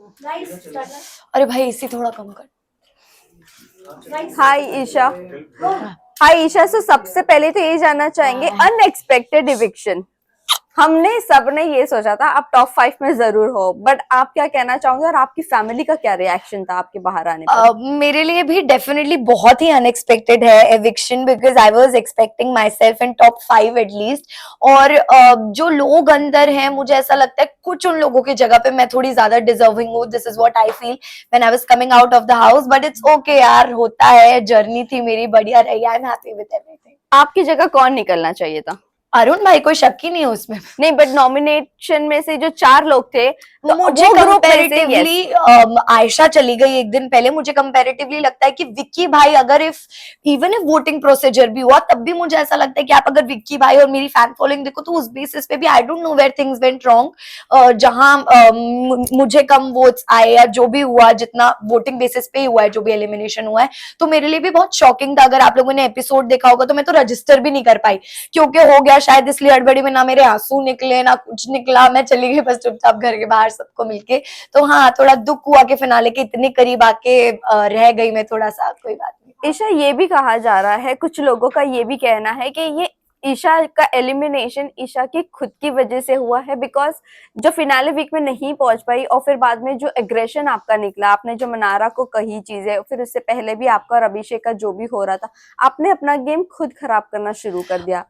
अरे भाई इसी थोड़ा कम कर। हाय ईशा। हाय ईशा, सो सबसे पहले तो ये जानना चाहेंगे अनएक्सपेक्टेड इविक्शन। हमने सबने ये सोचा था आप टॉप 5 में जरूर हो, बट आप क्या कहना चाहोगे और आपकी फैमिली का क्या रिएक्शन था आपके बाहर आने पर? मेरे लिए भी डेफिनेटली बहुत ही अनएक्सपेक्टेड है eviction, because I was expecting my self in top 5 at least. और जो लोग अंदर हैं, मुझे ऐसा लगता है कुछ उन लोगों की जगह पे मैं थोड़ी ज्यादा डिजर्विंग हूँ। This is what I feel when I was coming out of the house, but it's okay यार, होता है, जर्नी थी मेरी, बढ़िया रही, I am happy with everything. आपकी जगह कौन निकलना चाहिए था? अरुण भाई, कोई शक ही नहीं है उसमें। नहीं, बट नॉमिनेशन में से जो 4 लोग थे, तो मुझे वो ग्रुप में से कंपैरेटिवली आयशा चली गई एक दिन पहले। मुझे कंपैरेटिवली लगता है कि विक्की भाई, अगर इवन इफ वोटिंग प्रोसीजर भी हुआ तब भी मुझे ऐसा लगता है कि आप अगर विक्की भाई और मेरी फैन फॉलोइंग देखो तो उस बेसिस पे भी I don't know where things went wrong. जहां मुझे कम वोट्स आए या जो भी हुआ, जितना वोटिंग बेसिस पे ही हुआ है, जो भी एलिमिनेशन हुआ है, तो मेरे लिए भी बहुत शॉकिंग था। अगर आप लोगों ने एपिसोड देखा होगा तो मैं तो रजिस्टर भी नहीं कर पाई, क्योंकि हो गया शायद इसलिए हड़बड़ी में, ना मेरे आंसू निकले ना कुछ निकला, मैं चली गई बस चुपचाप घर के बाहर सबको मिलके। तो हाँ, थोड़ा दुख हुआ कि फिनाले के इतने करीब आके रह गई मैं थोड़ा सा। कोई बात नहीं। ईशा, ये भी कहा जा रहा है, कुछ लोगों का ये भी कहना है कि ये ईशा का एलिमिनेशन ईशा की खुद की वजह से हुआ है, बिकॉज जो फिनाले वीक में नहीं पहुंच पाई और फिर बाद में जो एग्रेशन आपका निकला, आपने जो मनारा को कही चीजें, फिर उससे पहले भी आपका और अभिषेक का जो भी हो रहा था, आपने अपना गेम खुद खराब करना शुरू कर दिया।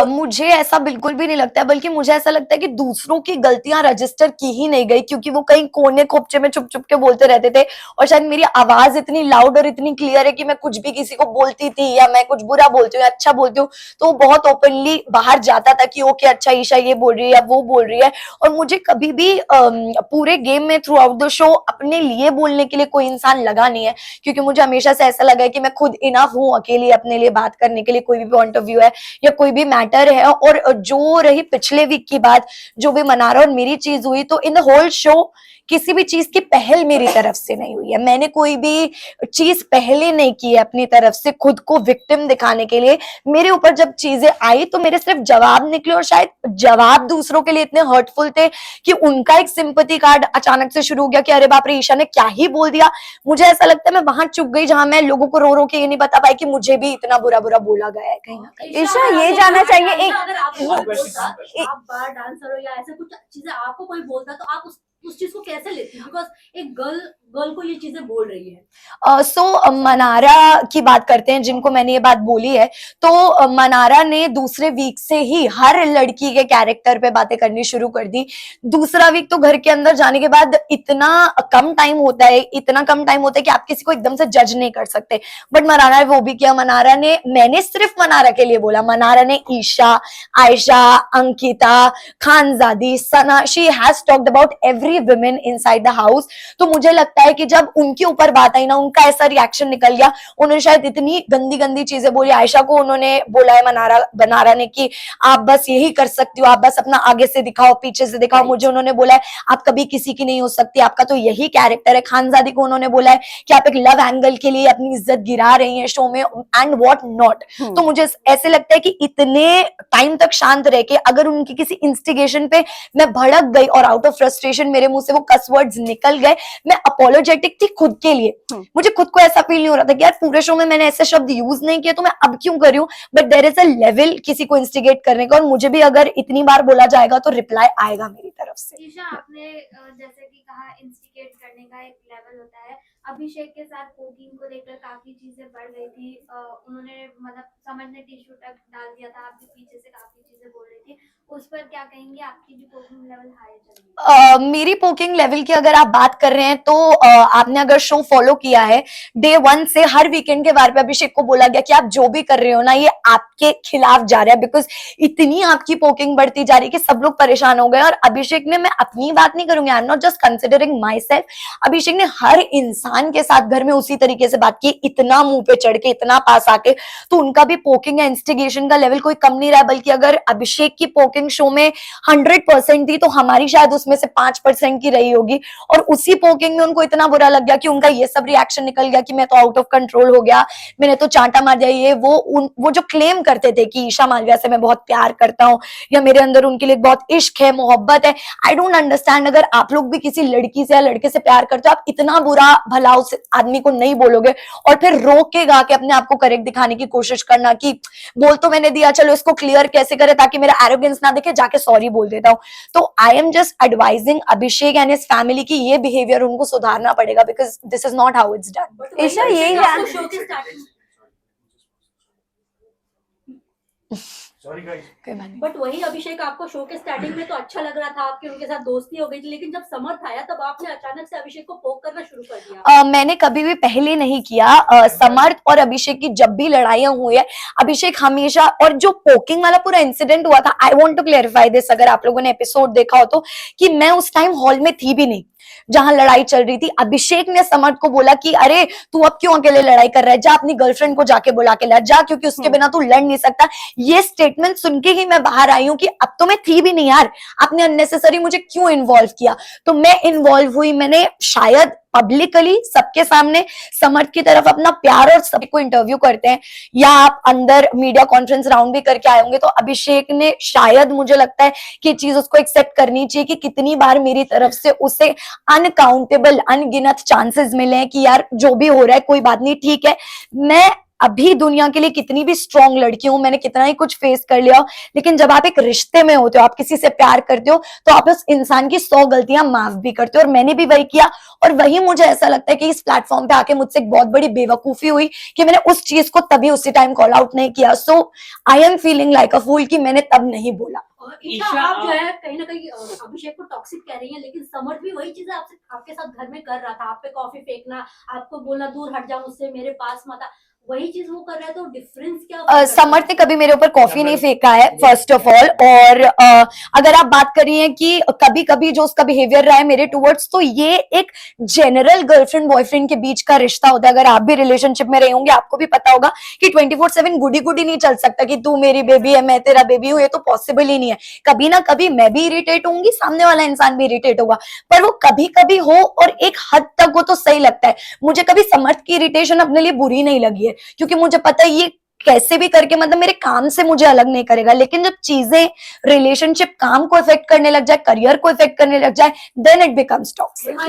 मुझे ऐसा बिल्कुल भी नहीं लगता है, बल्कि मुझे ऐसा लगता है कि दूसरों की गलतियां रजिस्टर की ही नहीं गई, क्योंकि वो कहीं कोने खोपचे में छुप छुप के बोलते रहते थे। और शायद मेरी आवाज इतनी लाउड और इतनी क्लियर है कि मैं कुछ भी किसी को बोलती थी, या मैं कुछ बुरा बोलती हूँ या अच्छा बोलती हूँ, तो वो बहुत ओपनली बाहर जाता था कि ओके अच्छा ईशा ये बोल रही है या वो बोल रही है। और मुझे कभी भी पूरे गेम में थ्रू आउट द शो अपने लिए बोलने के लिए कोई इंसान लगा नहीं है, क्योंकि मुझे हमेशा से ऐसा लगा है कि मैं खुद इनफ हूँ अकेली अपने लिए बात करने के लिए, कोई भी पॉइंट ऑफ व्यू है या कोई भी मैटर है। और जो रही पिछले वीक की बात, जो भी मनारा और मेरी चीज हुई, तो इन द होल शो किसी भी चीज की पहल मेरी तरफ से नहीं हुई है। मैंने कोई भी चीज पहले नहीं की है अपनी तरफ से खुद को विक्टिम दिखाने के लिए। मेरे ऊपर जब चीजें आई तो मेरे सिर्फ जवाब निकले, और शायद जवाब दूसरों के लिए इतने हर्टफुल थे कि उनका एक सिंपैथी कार्ड अचानक से शुरू हो गया कि अरे बाप रे, ईशा ने क्या ही बोल दिया। मुझे ऐसा लगता है मैं वहां चुप गई जहां मैं लोगों को रो रो के ये नहीं बता पाई कि मुझे भी इतना बुरा बुरा बोला गया है कहीं ना कहीं। ईशा, ये जानना चाहिए, अगर आप बार डांसर हो या ऐसे कुछ चीजें आपको कोई बोलता तो आप उस चीज को कैसे लेती है? बिकॉज एक गर्ल को ये चीजें बोल रही है। सो मनारा की बात करते हैं, जिनको मैंने ये बात बोली है। तो मनारा ने दूसरे वीक से ही हर लड़की के कैरेक्टर पे बातें करनी शुरू कर दी। दूसरा वीक तो घर के अंदर जाने के बाद इतना कम टाइम होता है, इतना कम टाइम होता है कि आप किसी को एकदम से जज नहीं कर सकते, बट मनारा ने वो भी किया। मनारा ने, मैंने सिर्फ मनारा के लिए बोला, मनारा ने Isha, Ayesha, Ankita, Khanzaadi, Sana, she has talked about every women inside the house। तो मुझे लगता है कि जब उनके ऊपर बात आई ना, उनका ऐसा रिएक्शन निकल गया। उन्होंने शायद इतनी गंदी गंदी चीजें बोली। आयशा को उन्होंने बोला है मनारा ने कि आप बस यही कर सकती हो, आप बस अपना आगे से दिखाओ, पीछे से दिखाओ। मुझे उन्होंने बोला है आप कभी किसी की नहीं हो सकती, आपका तो यही कैरेक्टर है। खानजादी को उन्होंने बोला है कि आप एक लव एंगल के लिए अपनी इज्जत गिरा रही हैं शो में, एंड व्हाट नॉट। तो मुझे ऐसे लगता है कि इतने टाइम तक शांत रह के अगर उनकी किसी इंस्टिगेशन पे मैं भड़क गई और आउट ऑफ फ्रस्ट्रेशन मेरे मुंह से वो कस वर्ड्स निकल गए, मैं अपोलोजेटिक थी खुद के लिए। मुझे खुद को ऐसा फील नहीं हो रहा था कि यार पूरे शो में मैंने ऐसे शब्द यूज नहीं किए तो मैं अब क्यों कर रही हूँ। But there is a level किसी को इंस्टिगेट करने का, और मुझे भी अगर इतनी बार बोला जाएगा तो रिप्लाई आएगा मेरी तरफ से। ईशा, आपने जैसे कि कहा इंस्टिगेट करने का एक लेवल होता है। अभिषेक के साथ पोकिंग को लेकर काफी चीजें बढ़ गई थी। उन्होंने मतलब समझ ने टिश्यू तक डाल दिया था, आप भी पीछे से काफी चीजें बोल रही थी। उस पर क्या कहेंगे? आपकी भी पोकिंग लेवल हाई चल रही है। मेरी पोकिंग लेवल की अगर आप बात कर रहे हैं तो आपने अगर शो फॉलो किया है, डे 1 से हर वीकेंड के बारे में अभिषेक को बोला गया कि आप जो भी कर रहे हो ना, ये आपके खिलाफ जा रहा है, बिकॉज इतनी आपकी पोकिंग बढ़ती जा रही है कि सब लोग परेशान हो गए। और अभिषेक ने, मैं अपनी बात नहीं करूंगी, I am not just considering myself, Abhishek ने हर इंसान के साथ घर में उसी तरीके से बात की, इतना मुंह पे चढ़ के, इतना पास आके। तो उनका भी पोकिंग या इंस्टिगेशन का लेवल कोई कम नहीं रहा, बल्कि अगर अभिषेक की पोकिंग शो में 100% थी तो हमारी शायद उसमें से 5% की रही होगी। और उसी पोकिंग में उनको इतना बुरा लग गया कि उनका ये सब रिएक्शन निकल गया कि मैं तो आउट ऑफ कंट्रोल हो गया, मैंने तो चांटा मार दिया। ये वो जो क्लेम करते थे कि ईशा मालविया से मैं बहुत प्यार करता हूँ या मेरे अंदर उनके लिए बहुत इश्क है, मोहब्बत है, आई डोंट अंडरस्टैंड। अगर आप लोग भी किसी लड़की से या लड़के से प्यार करते हो, आप इतना बुरा भला उस आदमी को नहीं बोलोगे और फिर रोक के गा के अपने आप को करेक्ट दिखाने की कोशिश करना कि बोल तो मैंने दिया, चलो इसको क्लियर कैसे करे ताकि मेरा एरोगेंस ना दिखे, जाके सॉरी बोल देता हूँ। तो I am just advising Abhishek and his family की ये बिहेवियर उनको सुधारना पड़ेगा, because this is not how it's done. But Isha, वही यही आपको जान- शो के स्टार्टिंग सॉरी गाइस। कोई बात नहीं। बट वही अभिषेक, आपको शो के स्टार्टिंग में तो अच्छा लग रहा था, आपकी उनके साथ दोस्ती हो गई थी, लेकिन जब समर्थ आया तब आपने अचानक से अभिषेक को पोक करना शुरू कर दिया। मैंने कभी भी पहले नहीं किया। समर्थ और अभिषेक की जब भी लड़ाइयां हुई है, अभिषेक हमेशा, और जो पोकिंग वाला पूरा इंसिडेंट हुआ था, I want to clarify this, अगर आप लोगों ने एपिसोड देखा हो तो, कि मैं उस टाइम हॉल में थी भी नहीं जहां लड़ाई चल रही थी। अभिषेक ने समर्थ को बोला कि अरे तू अब क्यों अकेले लड़ाई कर रहा है, जा अपनी गर्लफ्रेंड को जाके बुला के ला, जा, क्योंकि उसके बिना तू लड़ नहीं सकता। ये स्टेटमेंट सुन के ही मैं बाहर आई हूं कि अब तो मैं थी भी नहीं यार, आपने अननेसेसरी मुझे क्यों इन्वॉल्व किया। तो मैं इन्वॉल्व हुई, मैंने शायद पब्लिकली सबके सामने समर्थ की तरफ अपना प्यार, और सबको इंटरव्यू करते हैं या आप अंदर मीडिया कॉन्फ्रेंस राउंड भी करके आए होंगे, तो अभिषेक ने शायद, मुझे लगता है कि चीज उसको एक्सेप्ट करनी चाहिए कि कितनी बार मेरी तरफ से उसे अनकाउंटेबल, अनगिनत चांसेस मिले हैं कि यार जो भी हो रहा है कोई बात नहीं, ठीक है, मैं अभी दुनिया के लिए कितनी भी स्ट्रांग लड़की हूं, मैंने कितना ही कुछ फेस कर लिया हो, लेकिन जब आप एक रिश्ते में होते हो, आप किसी से प्यार करते हो, तो आप उस इंसान की 100 गलतियां माफ भी करते हो, और मैंने भी वही किया। और वही मुझे ऐसा लगता है कि इस प्लेटफॉर्म पे आके मुझसे एक बहुत बड़ी बेवकूफी हुई कि मैंने उस चीज को तभी उसी टाइम कॉल आउट नहीं किया। So I am feeling like a fool कि मैंने तब नहीं बोला। और ईशा, आप जो है कहीं ना कहीं अभिषेक को टॉक्सिक कह रही हैं, लेकिन समर्थ भी वही चीजें आपसे, आपके साथ घर में कर रहा था, आप पे कॉफी फेंकना, आपको बोलना दूर हट जा मुझसे, मेरे पास मत आ, वही चीज वो कर रहा है, तो डिफरेंस क्या? समर्थ ने कभी मेरे ऊपर कॉफी नहीं फेंका है, फर्स्ट ऑफ ऑल। और अगर आप बात करिए कि कभी कभी जो उसका बिहेवियर रहा है मेरे टूवर्ड्स, तो ये एक जनरल गर्लफ्रेंड बॉयफ्रेंड के बीच का रिश्ता होता है। अगर आप भी रिलेशनशिप में रहे होंगे, आपको भी पता होगा कि 24/7 गुडी गुडी नहीं चल सकता कि तू मेरी बेबी है, मैं तेरा बेबी हूं, ये तो पॉसिबल ही नहीं है। कभी ना कभी मैं भी इरिटेट होंगी, सामने वाला इंसान भी इरिटेट होगा, पर वो कभी कभी हो, और एक हद तक वो तो सही लगता है। मुझे कभी समर्थ की इरिटेशन अपने लिए बुरी नहीं लगी है, क्योंकि मुझे पता है ये कैसे भी करके, मतलब मेरे काम से मुझे अलग नहीं करेगा। लेकिन जब चीजें, रिलेशनशिप काम को इफेक्ट करने लग जाए, करियर को इफेक्ट करने लग जाए, देन इट बिकम्स टॉक्सिक।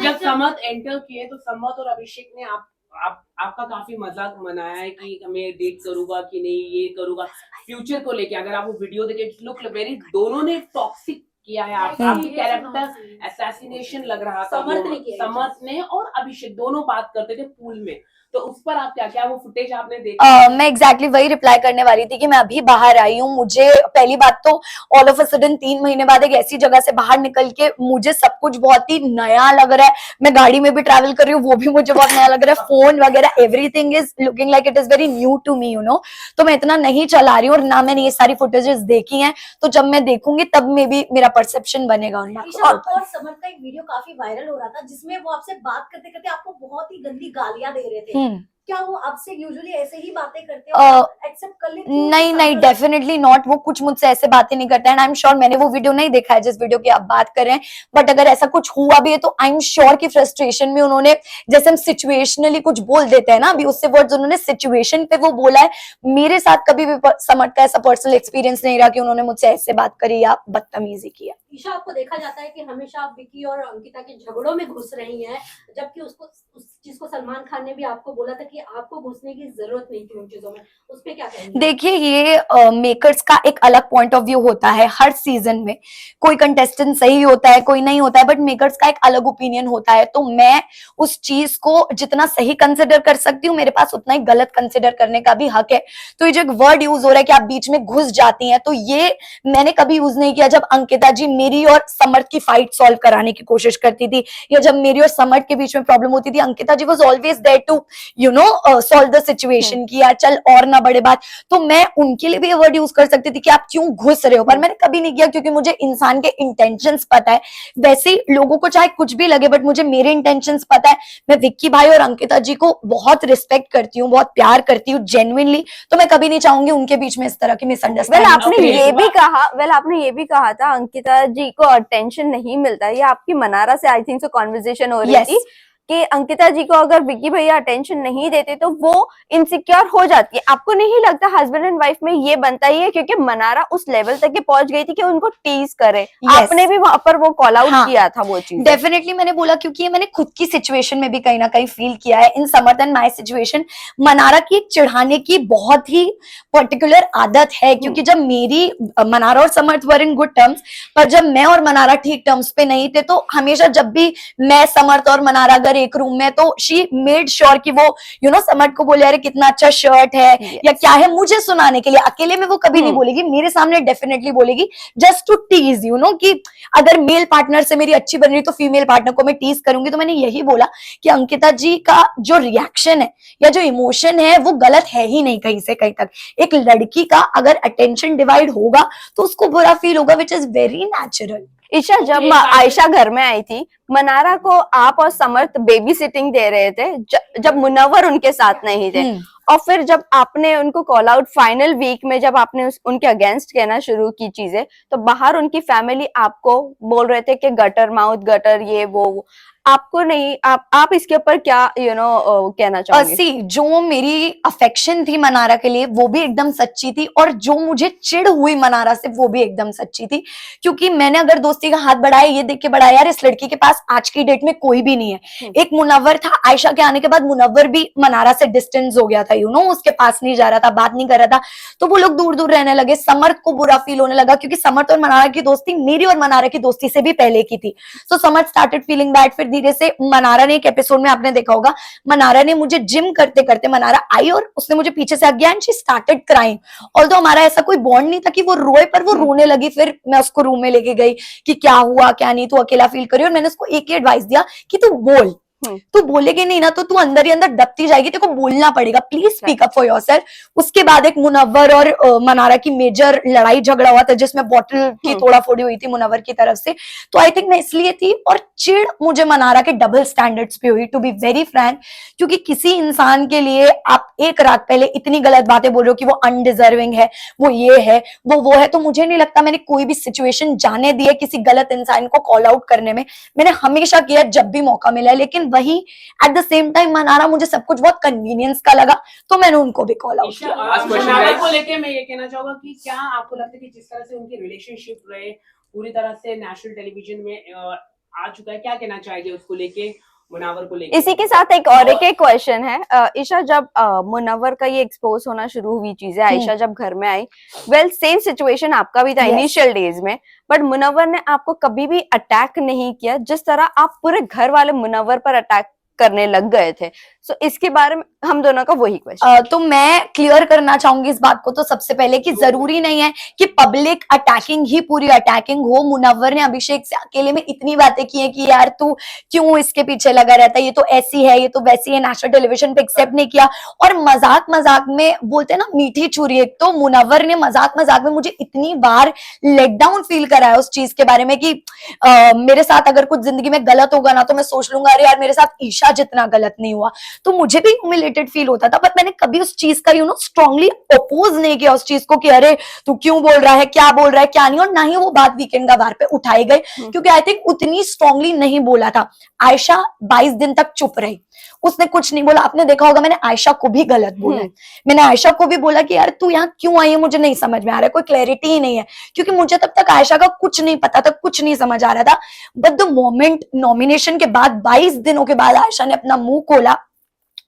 जब समर्थ एंटर किए तो समर्थ और अभिषेक ने आपका काफी मजाक मनाया है कि मैं डेट करूंगा कि नहीं, ये करूंगा फ्यूचर को लेके। अगर आप वो वीडियो देखे, लुक वेरी, दोनों ने टॉक्सिक किया है, आपकी कैरेक्टर असैसिनेशन लग रहा था। समर्थ ने और अभिषेक दोनों बात करते थे पूल में, तो उस पर आप क्या वो फुटेज आपने देखा? मैं एग्जैक्टली वही रिप्लाई करने वाली थी कि मैं अभी बाहर आई हूँ। मुझे पहली बात तो ऑल ऑफ अ सडन 3 महीने बाद एक ऐसी जगह से बाहर निकल के मुझे सब कुछ बहुत ही नया लग रहा है। मैं गाड़ी में भी ट्रैवल कर रही हूँ, वो भी मुझे बहुत नया लग रहा है। फोन वगैरह everything is looking like it is very new to me, you know. तो मैं इतना नहीं चला रही हूँ, और ना मैंने ये सारी फुटेजेस देखी हैं, तो जब मैं देखूंगी तब में भी मेरा परसेप्शन बनेगा उन बातों ईशा, का। और समर्थ का एक वीडियो काफी वायरल हो रहा था, जिसमें वो आपसे बात करते करते आपको बहुत ही गंदी गालियां दे रहे थे। क्या वो आपसे यूजुअली ऐसे ही बातें करते हैं, एक्सेप्ट कर लेते हैं? नहीं नहीं, डेफिनेटली नॉट। वो कुछ मुझसे ऐसे बातें नहीं करता है, एंड आई एम श्योर, मैंने वो वीडियो नहीं देखा है जिस वीडियो की आप बात कर रहे हैं, बट अगर ऐसा कुछ हुआ भी है तो आई एम श्योर कि फ्रस्ट्रेशन में उन्होंने, जैसे हम सिचुएशनली कुछ बोल देते हैं ना, अभी उससे वर्ड्स उन्होंने सिचुएशन पे वो बोला है। मेरे साथ कभी भी समझ का ऐसा पर्सनल एक्सपीरियंस नहीं रहा कि उन्होंने मुझसे ऐसे बात करी या बदतमीजी किया। ईशा, आपको देखा जाता है कि हमेशा आप विकी और अंकिता के झगड़ों में घुस रही हैं, जबकि उसको, उस चीज को सलमान खान ने भी आपको बोला था कि आपको घुसने की जरूरत नहीं थी उन चीजों में। उस पे क्या कहेंगे? देखिए, ये मेकर्स का एक अलग पॉइंट ऑफ व्यू होता है हर सीजन में। कोई कंटेस्टेंट सही होता है, कोई नहीं होता है, बट मेकर्स का एक अलग ओपिनियन होता है। तो मैं उस चीज को जितना सही कंसिडर कर सकती हूँ, मेरे पास उतना ही गलत कंसिडर करने का भी हक है। तो ये जो एक वर्ड यूज हो रहा है कि आप बीच में घुस जाती हैं, तो ये मैंने कभी यूज नहीं किया। जब अंकिता जी मेरी और समर्थ की फाइट सॉल्व कराने की कोशिश करती थी, या जब मेरी और समर्थ के बीच में प्रॉब्लम होती थी, Ankita ji was always there to solve the situation की, या चल और ना बड़े बात। तो मैं उनके लिए भी ये वर्ड यूज कर सकती थी कि आप क्यों घुस रहे हो, पर मैंने कभी नहीं किया, क्योंकि मुझे इंसान के इंटेंशंस पता है। वैसे ही लोगों को चाहे कुछ भी लगे, बट मुझे मेरे इंटेंशंस पता है। मैं विक्की भाई और अंकिता जी को बहुत रिस्पेक्ट करती हूँ, बहुत प्यार करती हूँ जेन्युइनली। तो मैं कभी नहीं चाहूंगी उनके बीच में इस तरह की मिसअंडरस्टैंडिंग। आपने ये भी कहा था अंकिता जी को अटेंशन नहीं मिलता। ये आपकी मनारा से आई थिंक सो कॉन्वर्सेशन हो रही थी, कि अंकिता जी को अगर विक्की भैया अटेंशन नहीं देते तो वो इनसिक्योर हो जाती है। आपको नहीं लगता हस्बैंड एंड वाइफ में ये बनता ही है, क्योंकि मनारा उस लेवल तक के पहुंच गई थी कि उनको टीज करे। Yes. आपने भी वहां पर वो कॉल आउट हाँ, किया था वो चीज। डेफिनेटली मैंने बोला, क्योंकि ये मैंने खुद की सिचुएशन में भी कहीं ना कहीं फील किया है। इन समर्थ एंड माय सिचुएशन मनारा की एक चिढ़ाने की बहुत ही पर्टिकुलर आदत है, क्योंकि जब मेरी मनारा और समर्थ वर इन गुड टर्म्स, पर जब मैं और मनारा ठीक टर्म्स पे नहीं थे तो हमेशा जब भी मैं, समर्थ और मनारा अगर एक रूम में, तो शी मेड श्योर कि वो समर्थ को बोले अरे कितना अच्छा शर्ट है या क्या है, मुझे सुनाने के लिए। अकेले में वो कभी नहीं बोलेगी, मेरे सामने डेफिनेटली बोलेगी, जस्ट टू टीज कि अगर मेल पार्टनर से मेरी अच्छी बन रही तो फीमेल पार्टनर को मैं टीज करूंगी। तो मैंने यही बोला कि अंकिता जी का जो रिएक्शन है या जो इमोशन है वो गलत है ही नहीं कहीं से कहीं तक। एक लड़की का अगर अटेंशन डिवाइड होगा तो उसको बुरा फील होगा, which is very natural. Isha, जब आयशा घर में आई थी, मनारा को आप और समर्थ बेबी सिटिंग दे रहे थे जब मुनव्वर उनके साथ नहीं थे, और फिर जब आपने उनको कॉल आउट फाइनल वीक में, जब आपने उनके अगेंस्ट कहना शुरू की चीजें, तो बाहर उनकी फैमिली आपको बोल रहे थे कि गटर माउथ, गटर ये वो, आपको नहीं, आप इसके ऊपर क्या कहना चाहोगे? सी, जो मेरी अफेक्शन थी मनारा के लिए वो भी एकदम सच्ची थी, और जो मुझे चिढ़ हुई मनारा से वो भी एकदम सच्ची थी। क्योंकि मैंने अगर दोस्ती का हाथ बढ़ाया, ये देख के बढ़ाया यार इस लड़की के पास आज की डेट में कोई भी नहीं है। एक मुनव्वर था, आयशा के आने के बाद मुनव्वर भी मनारा से डिस्टेंस हो गया था, उसके पास नहीं जा रहा था, बात नहीं कर रहा था, तो वो लोग दूर दूर रहने लगे। समर्थ को बुरा फील होने लगा, क्योंकि समर्थ और मनारा की दोस्ती मेरी और मनारा की दोस्ती से भी पहले की थी। तो समर्थ स्टार्टेड फीलिंग बैड। फिर धीरे से मनारा ने, एक एपिसोड में आपने देखा होगा, मनारा ने मुझे जिम करते करते, मनारा आई और उसने मुझे पीछे से again she started crying. Although हमारा ऐसा कोई बॉन्ड नहीं था कि वो रोए, पर वो रोने लगी। फिर मैं उसको रूम में लेके गई कि क्या हुआ क्या नहीं, तू अकेला फील करी, और मैंने उसको एक ही एडवाइस दिया कि तू बोल, तू बोलेगी नहीं ना तो तू अंदर ही अंदर दबती जाएगी, तेरे को बोलना पड़ेगा, please speak up for yourself. उसके बाद एक मुनव्वर और मनारा की मेजर लड़ाई झगड़ा हुआ था, जिसमें बॉटल की तोड़ा फोड़ी हुई थी मुनव्वर की तरफ से। तो आई थिंक मैं इसलिए थी, और चिढ़ मुझे मनारा के डबल स्टैंडर्ड्स पे हुई, टू बी वेरी फ्रैंक। क्योंकि किसी इंसान के लिए आप एक रात पहले इतनी गलत बातें बोल रहे हो कि वो अनडिजर्विंग है, वो ये है, वो है, तो मुझे नहीं लगता मैंने कोई भी सिचुएशन जाने दी है किसी गलत इंसान को कॉल आउट करने में। मैंने हमेशा किया जब भी मौका मिला, लेकिन वही at the same time Mannara मुझे सब कुछ बहुत कन्वीनियंस का लगा, तो मैंने उनको भी कॉल आउट किया। मनारा को लेके मैं ये कहना चाहूंगा कि क्या आपको लगता है कि जिस तरह से उनकी रिलेशनशिप रहे पूरी तरह से नेशनल टेलीविजन में आ चुका है, क्या कहना चाहेंगे उसको लेके, मुनव्वर को लेके? इसी के साथ एक और एक क्वेश्चन है ईशा, जब मुनव्वर का ये एक्सपोज होना शुरू हुई चीजें, आयशा जब घर में आई, वेल सेम सिचुएशन आपका भी था इनिशियल डेज में, बट मुनव्वर ने आपको कभी भी अटैक नहीं किया जिस तरह आप पूरे घर वाले मुनव्वर पर अटैक करने लग गए थे। सो इसके बारे में हम दोनों का वही क्वेश्चन। तो मैं क्लियर करना चाहूंगी इस बात को, तो सबसे पहले कि जरूरी नहीं है कि पब्लिक अटैकिंग ही पूरी अटैकिंग हो। मुनव्वर ने अभिषेक से अकेले में इतनी बातें की हैं कि यार तू क्यों इसके पीछे लगा रहता है, ये तो ऐसी है, ये तो वैसी है, नेशनल टेलीविजन पे एक्सेप्ट नहीं किया। और मजाक मजाक में बोलते हैं ना मीठी छुरी, एक तो मुनव्वर ने मजाक मजाक में मुझे इतनी बार लेट डाउन फील कराया उस चीज के बारे में कि मेरे साथ अगर कुछ जिंदगी में गलत होगा ना तो मैं सोच लूंगा अरे यार मेरे साथ ईशा जितना गलत नहीं हुआ, तो मुझे भी ह्यूमिलेटेड फील होता था। पर मैंने कभी उस चीज का स्ट्रांगली अपोज नहीं किया उस चीज को कि अरे तू क्यों बोल रहा है, क्या बोल रहा है, क्या नहीं, और ना ही वो बात वीकेंड का बार पे उठाई गई, क्योंकि आई थिंक उतनी स्ट्रांगली नहीं बोला था। आयशा 22 दिन तक चुप रही, उसने कुछ नहीं बोला। आपने देखा होगा मैंने आयशा को भी गलत बोला है, मैंने आयशा को भी बोला कि यार तू यहाँ क्यों आई है, मुझे नहीं समझ में आ रहा है, कोई क्लैरिटी ही नहीं है, क्योंकि मुझे तब तक आयशा का कुछ नहीं पता था, कुछ नहीं समझ आ रहा था। बट द मोमेंट नॉमिनेशन के बाद 22 दिनों के बाद आयशा ने अपना मुंह खोला,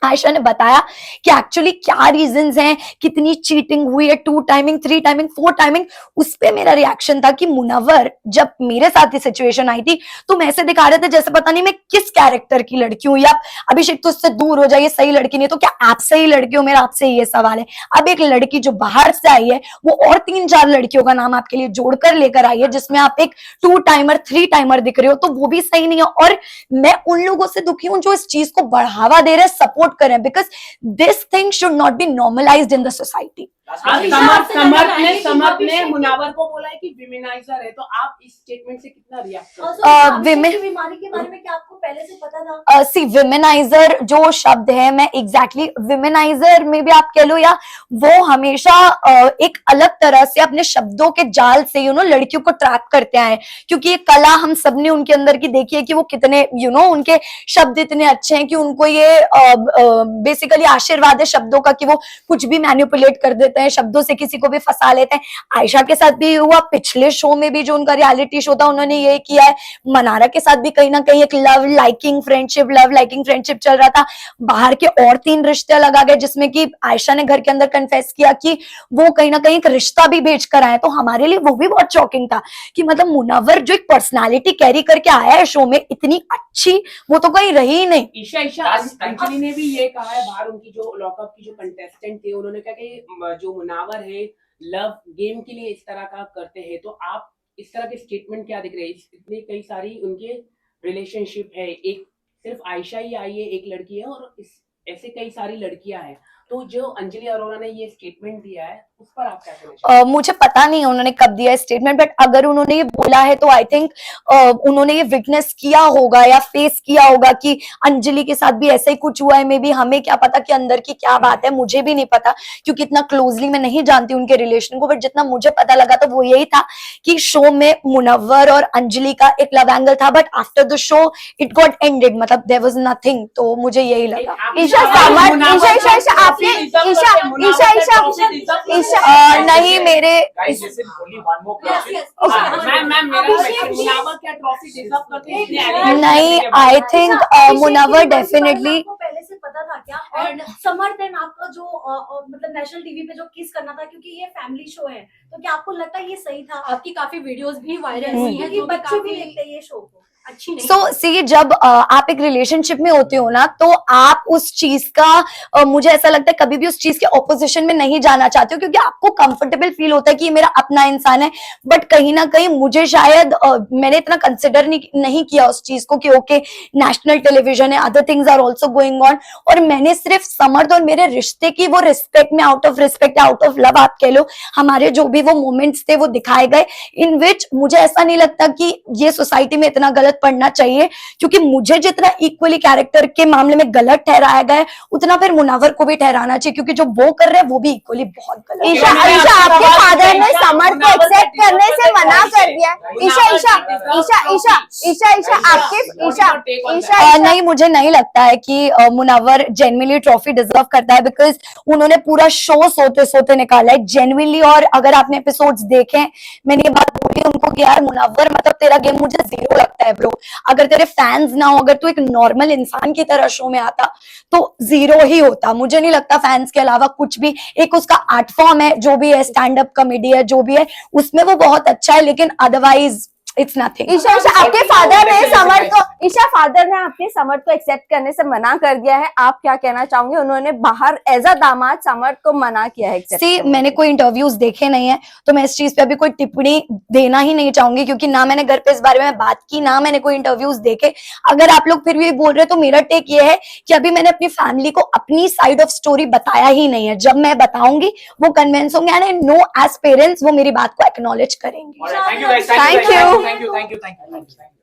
आयशा ने बताया कि एक्चुअली क्या रीजंस हैं, कितनी चीटिंग हुई है, 2 टाइमिंग 3 टाइमिंग 4 टाइमिंग। उस पे मेरा रिएक्शन था कि मुनव्वर जब मेरे साथ ये सिचुएशन आई थी तो मैं ऐसे दिखा रहे थे जैसे पता नहीं मैं किस कैरेक्टर की लड़की हूँ, या अभिषेक तो उससे दूर हो जाइए, सही लड़की नहीं, तो क्या आप सही लड़की हो, मेरा आपसे ये सवाल है। अब एक लड़की जो बाहर से आई है वो और 3-4 लड़कियों का नाम आपके लिए जोड़कर लेकर आई है, जिसमें आप एक 2 टाइमर 3 टाइमर दिख रहे हो, तो वो भी सही नहीं है। और मैं उन लोगों से दुखी हूं जो इस चीज को बढ़ावा दे रहे हैं, सपोर्ट करें, because this thing should not be normalised in the society. Samarth ने मुनावर को बोला है कि विमेनाइजर है, तो आप इस स्टेटमेंट से कितना रिएक्ट करते Also, हैं? अभिषेक women- की बीमारी के बारे में क्या आपको पहले से पता था? सी विमेनाइजर जो शब्द है, मैं एग्जैक्टली विमेनाइजर में भी आप कह लो, या वो हमेशा एक अलग तरह से अपने शब्दों के जाल से लड़कियों को ट्रैप करते आए, क्योंकि ये कला हम सबने उनके अंदर की देखी है कि वो कितने उनके शब्द इतने अच्छे हैं कि उनको ये बेसिकली आशीर्वाद है शब्दों का, कि वो कुछ भी मैनिपुलेट कर देते हैं, शब्दों से किसी को भी फंसा लेते हैं। आयशा के साथ भी हुआ, पिछले शो में भी जो उनका रियलिटी शो था उन्होंने ये किया है। मनारा के साथ भी कहीं ना कहीं एक लव लाइकिंग फ्रेंडशिप चल रहा था। बाहर के और 3 रिश्ते लगा गए, जिसमें कि आयशा ने घर के अंदर कन्फेस किया कि वो कहीं ना कहीं एक रिश्ता भी भेज कर आए। तो हमारे लिए वो भी बहुत शॉकिंग था कि मतलब मुनव्वर जो एक पर्सनालिटी कैरी करके आया है शो में, इतनी अच्छी वो तो कहीं रही ही नहीं। ईशा अंजलि ने भी ये कहा है, बाहर उनकी जो लॉकअप की जो कंटेस्टेंट थे उन्होंने कहा कि जो मुनावर है लव गेम के लिए इस तरह का करते हैं, तो आप इस तरह के स्टेटमेंट क्या दिख रहे हैं? इतनी कई सारी उनके रिलेशनशिप है, एक सिर्फ आयशा ही आई है, एक लड़की है, और ऐसे कई सारी लड़कियां हैं। तो जो अंजलि अरोरा ने ये स्टेटमेंट दिया है उस पर आप क्या कहना चाहते हैं? मुझे पता नहीं उन्होंने कब दिया स्टेटमेंट, बट अगर उन्होंने ये बोला है तो आई थिंक उन्होंने ये विटनेस किया होगा या फेस किया होगा कि अंजलि के साथ भी ऐसा ही कुछ हुआ है। मे बी हमें क्या पता कि अंदर की क्या बात है, मुझे भी नहीं पता, क्योंकि इतना क्लोजली मैं नहीं जानती उनके रिलेशन को। बट जितना मुझे पता लगा तो वो यही था कि शो में मुनव्वर और अंजलि का एक लव एंगल था, but after the show it got ended, मतलब देयर वाज नथिंग। तो मुझे यही लगा। ईशा नहीं मेरे Guys, listen, only one more Yes, question. yes. Ma'am मेरा क्वेश्चन, मुनावर क्या ट्रॉफी डिजर्व करते हैं? इतने allegations नहीं, के बाद? आई थिंक अभिषेक मुनव्वर की बीमारी के बारे में डेफिनेटली आपको पहले से पता था क्या? और समर्थ एंड आपका जो मतलब नेशनल टीवी पे जो किस करना था, क्योंकि ये फैमिली शो है, तो क्या आपको लगता है ये सही था? आपकी काफी वीडियोस भी वायरल हुई हैं, हम्म। जो बच्चे भी देखते हैं ये शो को, अच्छी नहीं। सो सी जब आप एक रिलेशनशिप में होते हो ना, तो आप उस चीज का मुझे ऐसा लगता है कभी भी उस चीज के ऑपोजिशन में नहीं जाना चाहते हो, क्योंकि आपको कंफर्टेबल फील होता है कि ये मेरा अपना इंसान है। बट कहीं ना कहीं मुझे शायद मैंने इतना कंसिडर नहीं किया उस चीज को कि ओके नेशनल टेलीविजन है, other things are also going on, और मैंने सिर्फ समर्थ और मेरे रिश्ते की वो रिस्पेक्ट में, out of respect, out of love आप कह लो, हमारे जो भी वो मोमेंट्स थे वो दिखाए गए, इन विच मुझे ऐसा नहीं लगता कि ये सोसाइटी में इतना गलत पड़ना चाहिए, क्योंकि मुझे जितना इक्वली कैरेक्टर के मामले में गलत ठहराया गया है, उतना फिर मुनव्वर को भी ठहराना चाहिए, क्योंकि जो वो कर रहे हैं वो भी इक्वली बहुत गलत है। ईशा आपके फादर ने समर्थ को एक्सेप्ट करने से मना कर दिया है। नहीं, मुझे नहीं लगता है कि मुनव्वर जेन्युइनली ट्रॉफी डिजर्व करता है, बिकॉज उन्होंने पूरा शो सोते सोते निकाला है जेन्युइनली। और अगर आपने एपिसोड्स देखे, मैंने ये बात बोली उनको कि यार मुनव्वर मतलब तेरा गेम मुझे 0 लगता है ब्रो, अगर तेरे फैंस ना हो, अगर तू एक नॉर्मल इंसान की तरह शो में आता तो 0 ही होता। मुझे नहीं लगता फैंस के अलावा कुछ भी, एक उसका आर्ट फॉर्म है जो भी है, स्टैंड अप कॉमेडी है जो भी है, उसमें वो बहुत अच्छा है, लेकिन अदरवाइज इट्स नथिंग। ईशा आपके फादर ने आपके समर्थ को एक्सेप्ट करने से मना कर दिया है, आप क्या कहना चाहोगे? उन्होंने बाहर एज अ दामाद समर्थ को मना किया है accept करने मैंने कोई इंटरव्यूज देखे नहीं है, तो मैं इस चीज पे अभी कोई टिप्पणी देना ही नहीं चाहूंगी, क्योंकि ना मैंने घर पे इस बारे में बात की, ना मैंने कोई इंटरव्यूज देखे। अगर आप लोग फिर भी बोल रहे हो तो मेरा टेक ये है कि अभी मैंने अपनी फैमिली को अपनी साइड ऑफ स्टोरी बताया ही नहीं है। जब मैं बताऊंगी वो कन्विंस होंगे, and I know as parents वो मेरी बात को एक्नॉलेज करेंगे। All right, thank you guys. Thank you. Thank you.